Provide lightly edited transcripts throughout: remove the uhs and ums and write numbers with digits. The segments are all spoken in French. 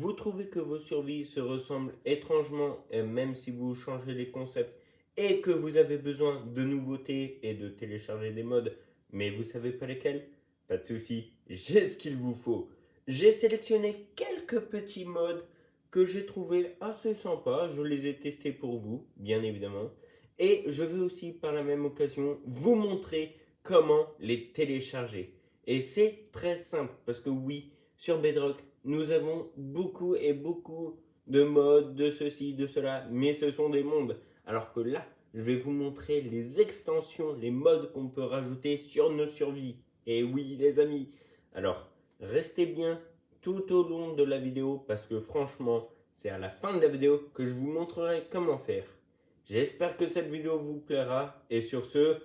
Vous trouvez que vos survies se ressemblent étrangement, et même si vous changez les concepts, et que vous avez besoin de nouveautés et de télécharger des mods, mais vous savez pas lesquels? Pas de souci, j'ai ce qu'il vous faut. J'ai sélectionné quelques petits mods que j'ai trouvé assez sympas, je les ai testés pour vous, bien évidemment, et je vais aussi par la même occasion vous montrer comment les télécharger. Et c'est très simple, parce que oui, sur Bedrock, nous avons beaucoup et beaucoup de modes, de ceci, de cela, mais ce sont des mondes. Alors que là, je vais vous montrer les extensions, les modes qu'on peut rajouter sur nos survies. Et oui, les amis. Alors, restez bien tout au long de la vidéo parce que franchement, c'est à la fin de la vidéo que je vous montrerai comment faire. J'espère que cette vidéo vous plaira et sur ce,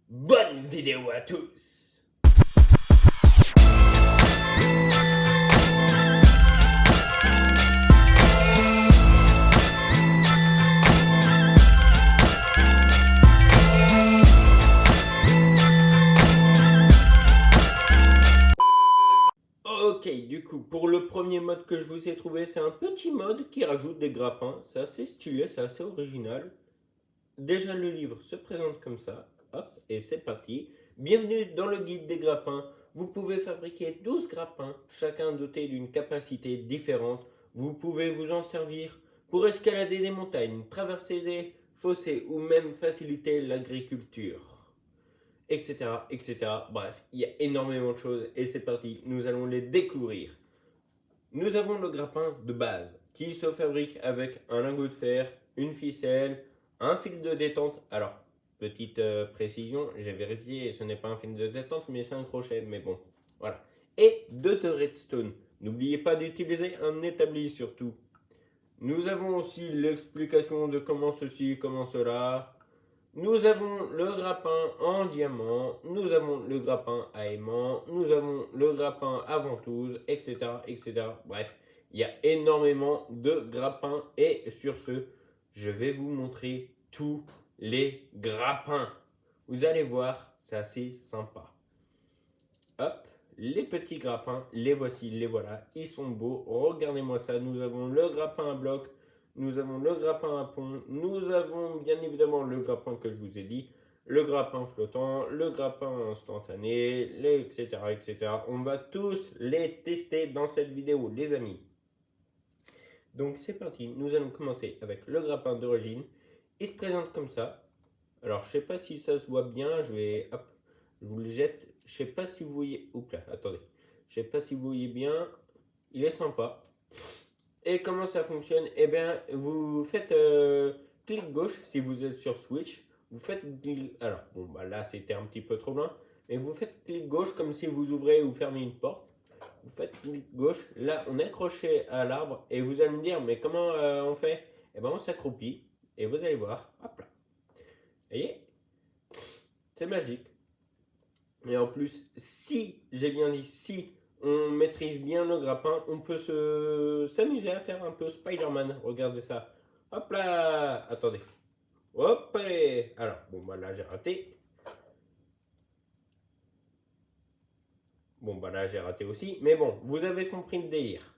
bonne vidéo à tous! Ok, du coup, pour le premier mode que je vous ai trouvé, c'est un petit mode qui rajoute des grappins. C'est assez stylé, c'est assez original. Déjà, le livre se présente comme ça. Hop, et c'est parti. Bienvenue dans le guide des grappins. Vous pouvez fabriquer 12 grappins, chacun doté d'une capacité différente. Vous pouvez vous en servir pour escalader des montagnes, traverser des fossés ou même faciliter l'agriculture, etc., etc. Bref, il y a énormément de choses et c'est parti, nous allons les découvrir. Nous avons le grappin de base qui se fabrique avec un lingot de fer, une ficelle, un fil de détente. Alors, petite précision, j'ai vérifié, ce n'est pas un fil de détente, mais c'est un crochet, mais bon, voilà. Et deux de redstone. N'oubliez pas d'utiliser un établi surtout. Nous avons aussi l'explication de comment ceci, comment cela. Nous avons le grappin en diamant, nous avons le grappin à aimant, nous avons le grappin à ventouse, etc., etc. Bref, il y a énormément de grappins et sur ce, je vais vous montrer tous les grappins. Vous allez voir, c'est assez sympa. Hop, les petits grappins, les voici, les voilà, ils sont beaux. Regardez-moi ça, nous avons le grappin à bloc, nous avons le grappin à pont, nous avons bien évidemment le grappin que je vous ai dit, le grappin flottant, le grappin instantané, etc., etc. On va tous les tester dans cette vidéo, les amis. Donc c'est parti, nous allons commencer avec le grappin d'origine. Il se présente comme ça. Alors je sais pas si ça se voit bien, je vais, hop, je vous le jette. Je sais pas si vous voyez, oups là, attendez. Je sais pas si vous voyez bien, il est sympa. Et comment ça fonctionne? Eh bien, vous faites clic gauche si vous êtes sur Switch. Vous faites alors bon bah là c'était un petit peu trop loin, mais vous faites clic gauche comme si vous ouvrez ou fermez une porte. Vous faites clic gauche, là on est accroché à l'arbre et vous allez me dire mais comment on fait? Eh bien on s'accroupit et vous allez voir, hop là. Vous voyez? C'est magique. Et en plus, si, j'ai bien dit, si on maîtrise bien le grappin, on peut s'amuser à faire un peu Spider-Man. Regardez ça. Hop là. Attendez. Hop. Alors, bon, bah là, j'ai raté. Bon, bah là, j'ai raté aussi. Mais bon, vous avez compris le délire.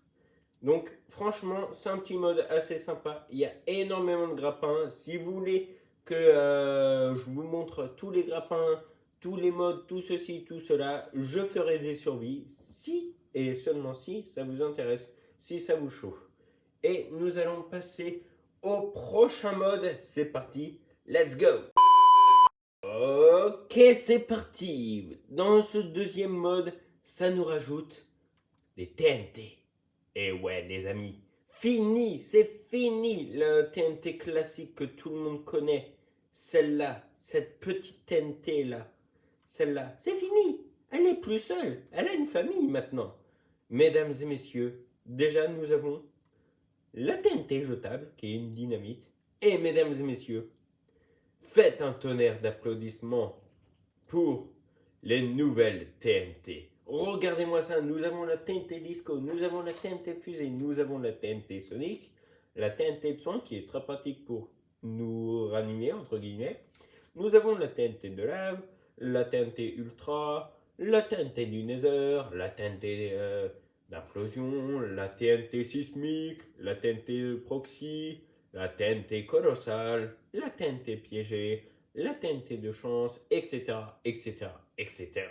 Donc, franchement, c'est un petit mode assez sympa. Il y a énormément de grappins. Si vous voulez que je vous montre tous les grappins, tous les modes, tout ceci, tout cela, je ferai des survies. Si et seulement si ça vous intéresse, si ça vous chauffe. Et nous allons passer au prochain mode. C'est parti. Let's go! Ok, c'est parti. Dans ce deuxième mode, ça nous rajoute des TNT. Et ouais, les amis, fini, c'est fini le TNT classique que tout le monde connaît. Celle-là, cette petite TNT là, celle-là, c'est fini. Elle est plus seule, elle a une famille maintenant. Mesdames et messieurs, déjà nous avons la TNT jetable, qui est une dynamite. Et mesdames et messieurs, faites un tonnerre d'applaudissements pour les nouvelles TNT. Regardez-moi ça, nous avons la TNT Disco, nous avons la TNT Fusée, nous avons la TNT Sonic, la TNT de soin qui est très pratique pour nous ranimer, entre guillemets. Nous avons la TNT de lave, la TNT Ultra, la TNT du Nether, la TNT d'implosion, la TNT sismique, la TNT proxy, la TNT colossale, la TNT piégée, la TNT de chance, etc., etc., etc.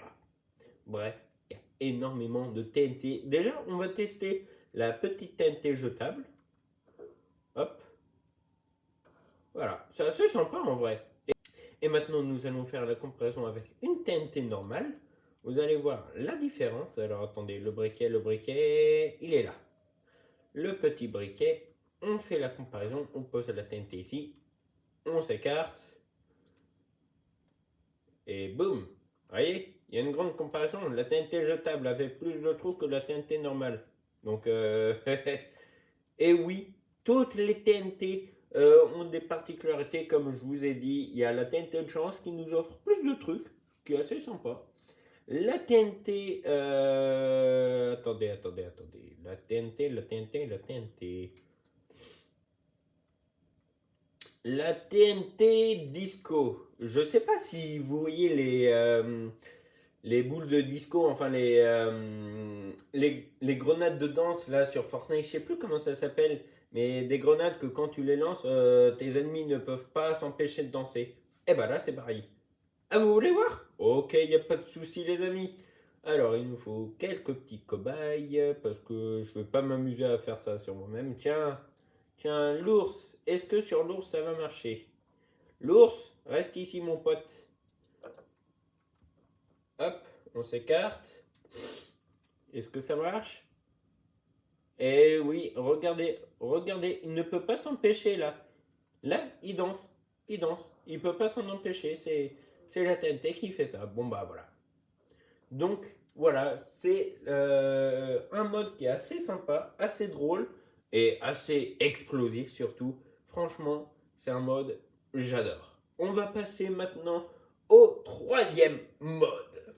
Bref, il y a énormément de TNT. Déjà, on va tester la petite TNT jetable. Hop, voilà, c'est assez sympa en vrai. Et maintenant, nous allons faire la comparaison avec une TNT normale. Vous allez voir la différence. Alors attendez, le briquet, il est là. Le petit briquet, on fait la comparaison, on pose la TNT ici, on s'écarte, et boum. Vous voyez, il y a une grande comparaison. La TNT jetable avait plus de trous que la TNT normale. Donc, et oui, toutes les TNT ont des particularités, comme je vous ai dit. Il y a la TNT de chance qui nous offre plus de trucs, qui est assez sympa. La TNT. Attendez. La TNT Disco. Je sais pas si vous voyez les boules de disco, enfin les grenades de danse là sur Fortnite, je sais plus comment ça s'appelle, mais des grenades que quand tu les lances, tes ennemis ne peuvent pas s'empêcher de danser. Et bah là c'est pareil. Ah, vous voulez voir? Ok, il n'y a pas de souci, les amis. Alors, il nous faut quelques petits cobayes, parce que je ne vais pas m'amuser à faire ça sur moi-même. Tiens, l'ours. Est-ce que sur l'ours, ça va marcher? L'ours, reste ici, mon pote. Hop, on s'écarte. Est-ce que ça marche? Eh oui, regardez, il ne peut pas s'empêcher là. Là, il danse. Il peut pas s'en empêcher. C'est la TNT qui fait ça. Bon bah voilà. Donc voilà, c'est un mode qui est assez sympa, assez drôle et assez explosif surtout. Franchement, c'est un mode j'adore. On va passer maintenant au troisième mode.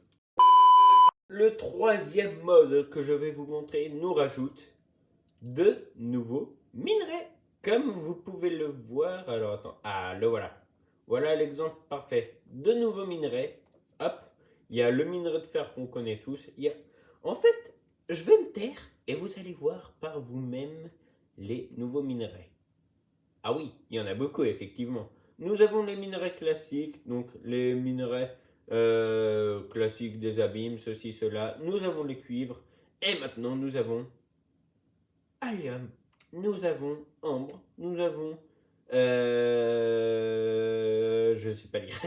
Le troisième mode que je vais vous montrer nous rajoute de nouveaux minerais. Comme vous pouvez le voir, alors attends, le voilà. Voilà l'exemple parfait. De nouveaux minerais. Hop, il y a le minerai de fer qu'on connaît tous. En fait, je vais me taire et vous allez voir par vous-même les nouveaux minerais. Ah oui, il y en a beaucoup effectivement. Nous avons les minerais classiques, donc les minerais classiques des abîmes, ceci, cela. Nous avons les cuivres. Et maintenant, nous avons allium, nous avons ambre, nous avons. Je ne sais pas lire.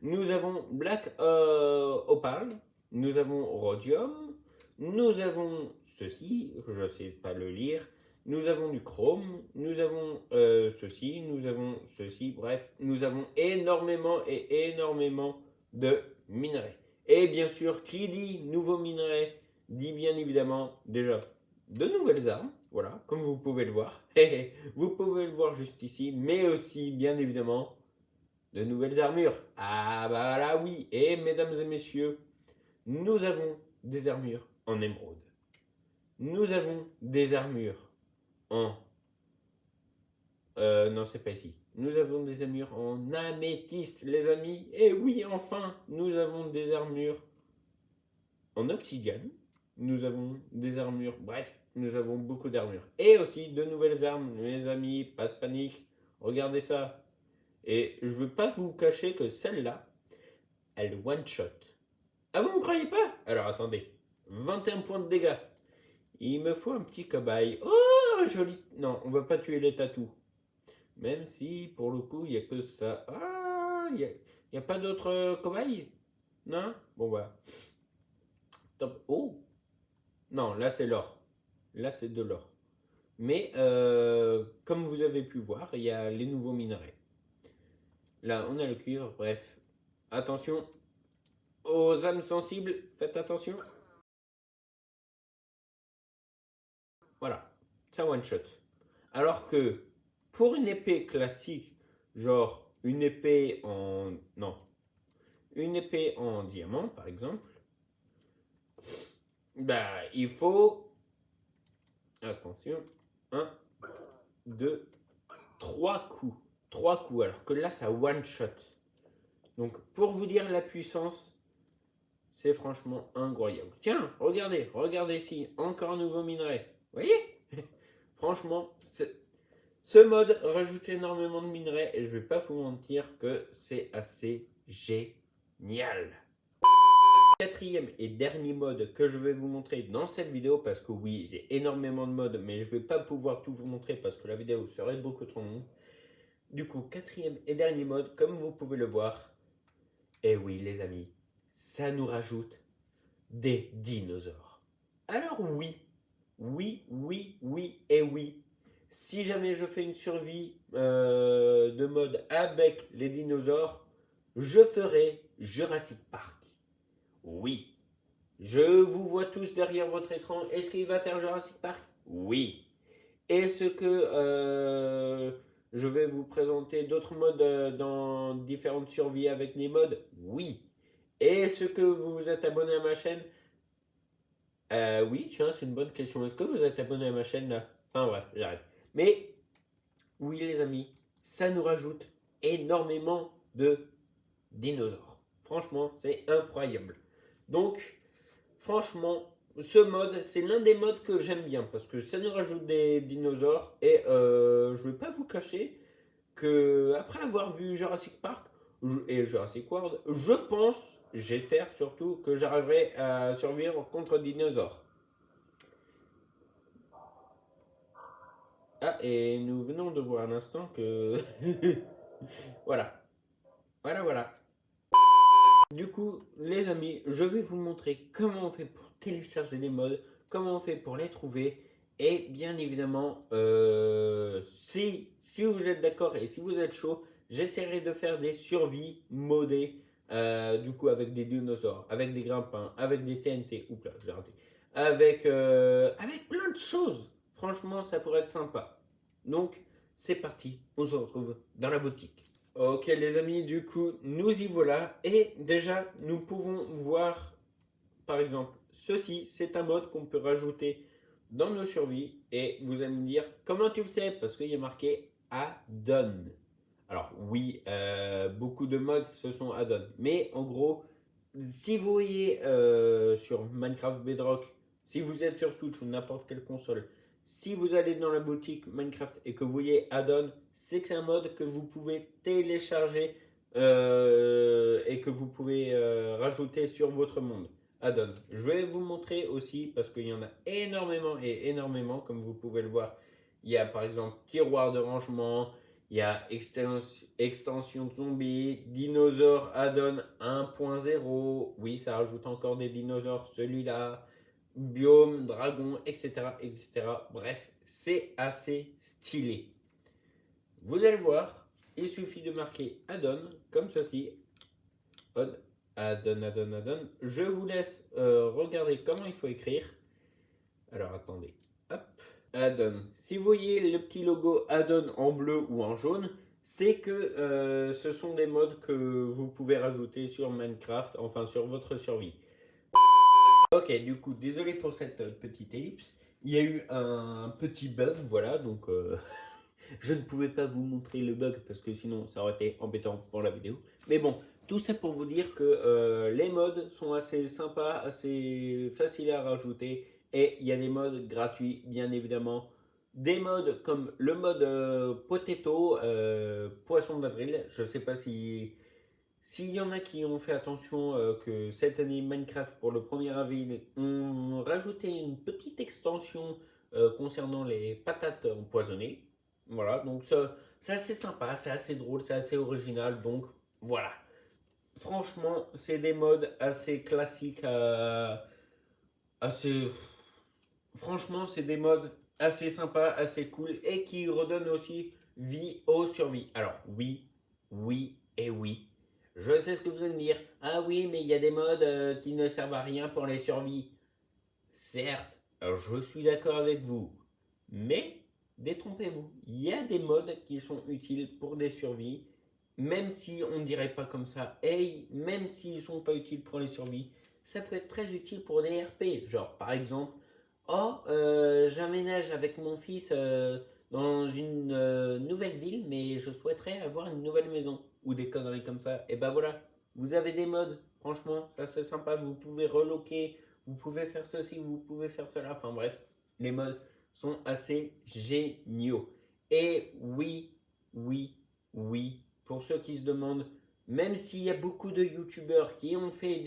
Nous avons black opal, nous avons rhodium, nous avons ceci, je ne sais pas le lire. Nous avons du chrome, nous avons ceci, bref, nous avons énormément de minerais. Et bien sûr, qui dit nouveau minerai dit bien évidemment déjà de nouvelles armes, voilà, comme vous pouvez le voir. Vous pouvez le voir juste ici, mais aussi, bien évidemment, de nouvelles armures. Ah bah là oui, et mesdames et messieurs, nous avons des armures en émeraude. Nous avons des armures en... non, c'est pas ici. Nous avons des armures en améthyste, les amis. Et oui, enfin, nous avons des armures en obsidienne. Nous avons des armures, bref, nous avons beaucoup d'armures. Et aussi de nouvelles armes, mes amis, pas de panique. Regardez ça. Et je ne veux pas vous cacher que celle-là, elle one-shot. Ah, vous ne me croyez pas? Alors attendez. 21 points de dégâts. Il me faut un petit cobaye. Oh, joli. Non, on va pas tuer les tatous. Même si, pour le coup, il n'y a que ça. Ah, il n'y a pas d'autres cobayes? Non? Bon, bah. Top. Oh, non, là c'est l'or. Là c'est de l'or. Mais comme vous avez pu voir, il y a les nouveaux minerais. Là, on a le cuivre, bref. Attention aux âmes sensibles, faites attention. Voilà, ça one shot. Alors que pour une épée classique, genre une épée en... Non, une épée en diamant par exemple, bah il faut... Attention, un, 2, 3 coups. 3 coups, alors que là ça one shot. Donc pour vous dire la puissance, c'est franchement incroyable. Tiens, regardez ici, encore un nouveau minerai. Vous voyez? Franchement, ce mode rajoute énormément de minerais et je vais pas vous mentir que c'est assez génial. Quatrième et dernier mode que je vais vous montrer dans cette vidéo, parce que oui, j'ai énormément de modes, mais je vais pas pouvoir tout vous montrer parce que la vidéo serait beaucoup trop longue. Du coup, quatrième et dernier mode, comme vous pouvez le voir, et oui les amis, ça nous rajoute des dinosaures. Alors oui et oui. Si jamais je fais une survie de mode avec les dinosaures, je ferai Jurassic Park. Oui. Je vous vois tous derrière votre écran. Est-ce qu'il va faire Jurassic Park? Oui. Est-ce que je vais vous présenter d'autres modes dans différentes survies avec des modes? Oui. Est-ce que vous vous êtes abonné à ma chaîne? Oui, tiens, c'est une bonne question. Est-ce que vous êtes abonné à ma chaîne là? Enfin bref, j'arrête. Mais oui les amis, ça nous rajoute énormément de dinosaures. Franchement, c'est incroyable. Donc, franchement, ce mode, c'est l'un des modes que j'aime bien parce que ça nous rajoute des dinosaures et je vais pas vous cacher que après avoir vu Jurassic Park et Jurassic World, je pense, j'espère surtout que j'arriverai à survivre contre dinosaures. Ah, et nous venons de voir à l'instant que voilà, voilà. Du coup, les amis, je vais vous montrer comment on fait pour télécharger les mods, comment on fait pour les trouver. Et bien évidemment, si vous êtes d'accord et si vous êtes chaud, j'essaierai de faire des survies modées, du coup avec des dinosaures, avec des grimpins, avec des TNT, oups là, j'ai raté, avec plein de choses. Franchement, ça pourrait être sympa. Donc, c'est parti, on se retrouve dans la boutique. Ok les amis, du coup, nous y voilà. Et déjà, nous pouvons voir, par exemple, ceci, c'est un mode qu'on peut rajouter dans nos survies. Et vous allez me dire, comment tu le sais? Parce qu'il y a marqué add-on. Alors oui, beaucoup de modes, ce sont add-on. Mais en gros, si vous voyez sur Minecraft Bedrock, si vous êtes sur Switch ou n'importe quelle console, si vous allez dans la boutique Minecraft et que vous voyez add-on, c'est que c'est un mode que vous pouvez télécharger et que vous pouvez rajouter sur votre monde. Add-on. Je vais vous montrer aussi parce qu'il y en a énormément et énormément, comme vous pouvez le voir. Il y a par exemple tiroir de rangement, il y a extension zombie, dinosaure add-on 1.0. Oui, ça rajoute encore des dinosaures, celui-là. Biome, dragon, etc. etc. Bref, c'est assez stylé. Vous allez voir, il suffit de marquer add-on comme ceci. Add-on. Je vous laisse regarder comment il faut écrire. Alors attendez. Hop. Add-on. Si vous voyez le petit logo add-on en bleu ou en jaune, c'est que ce sont des modes que vous pouvez rajouter sur Minecraft, enfin sur votre survie. Ok, du coup, désolé pour cette petite ellipse. Il y a eu un petit bug, voilà, donc je ne pouvais pas vous montrer le bug parce que sinon ça aurait été embêtant pour la vidéo. Mais bon, tout ça pour vous dire que les mods sont assez sympas, assez faciles à rajouter. Et il y a des mods gratuits, bien évidemment. Des mods comme le mode Potato, Poisson d'avril. Je ne sais pas si s'il y en a qui ont fait attention que cette année Minecraft pour le 1er avril ont rajouté une petite extension concernant les patates empoisonnées. Voilà, donc ça, c'est assez sympa, c'est assez drôle, c'est assez original. Donc voilà. Franchement, c'est des modes assez classiques, assez. Franchement, c'est des modes assez sympas, assez cool et qui redonnent aussi vie aux survies. Alors oui et oui. Je sais ce que vous allez me dire. Ah oui, mais il y a des modes qui ne servent à rien pour les survies. Certes, je suis d'accord avec vous. Mais détrompez-vous. Il y a des modes qui sont utiles pour des survies. Même si on ne dirait pas comme ça. Et même s'ils ne sont pas utiles pour les survies, ça peut être très utile pour des RP. Genre par exemple, oh, j'aménage avec mon fils dans une nouvelle ville, mais je souhaiterais avoir une nouvelle maison. Ou des conneries comme ça. Et ben voilà, Vous avez des modes, franchement, ça c'est sympa. Vous pouvez reloquer, vous pouvez faire ceci, vous pouvez faire cela. Enfin bref, les modes sont assez géniaux. Et oui, oui, oui, pour ceux qui se demandent, même s'il y a beaucoup de youtubeurs qui ont fait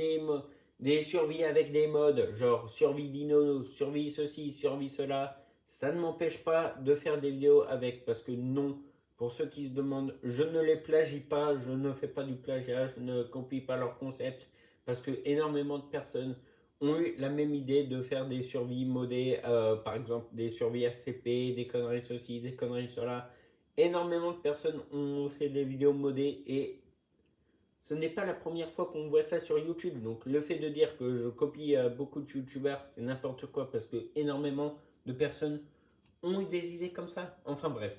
des survies avec des modes, genre survie dino, survie ceci, survie cela, ça ne m'empêche pas de faire des vidéos avec, parce que non, pour ceux qui se demandent, je ne les plagie pas, je ne fais pas du plagiat, je ne copie pas leur concept, parce que énormément de personnes ont eu la même idée de faire des survies modées, par exemple des survies ACP, des conneries ceci, des conneries cela. Énormément de personnes ont fait des vidéos modées et ce n'est pas la première fois qu'on voit ça sur YouTube. Donc le fait de dire que je copie beaucoup de YouTubeurs, c'est n'importe quoi parce que énormément de personnes ont eu des idées comme ça. Enfin bref,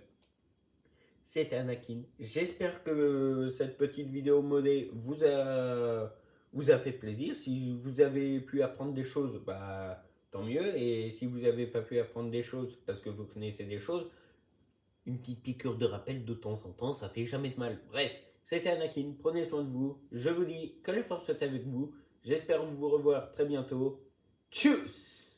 c'était Anakin. J'espère que cette petite vidéo modée vous a fait plaisir. Si vous avez pu apprendre des choses, bah tant mieux. Et si vous n'avez pas pu apprendre des choses parce que vous connaissez des choses, une petite piqûre de rappel de temps en temps, ça fait jamais de mal. Bref, c'était Anakin, prenez soin de vous. Je vous dis que la force soit avec vous. J'espère vous revoir très bientôt. Tchuss!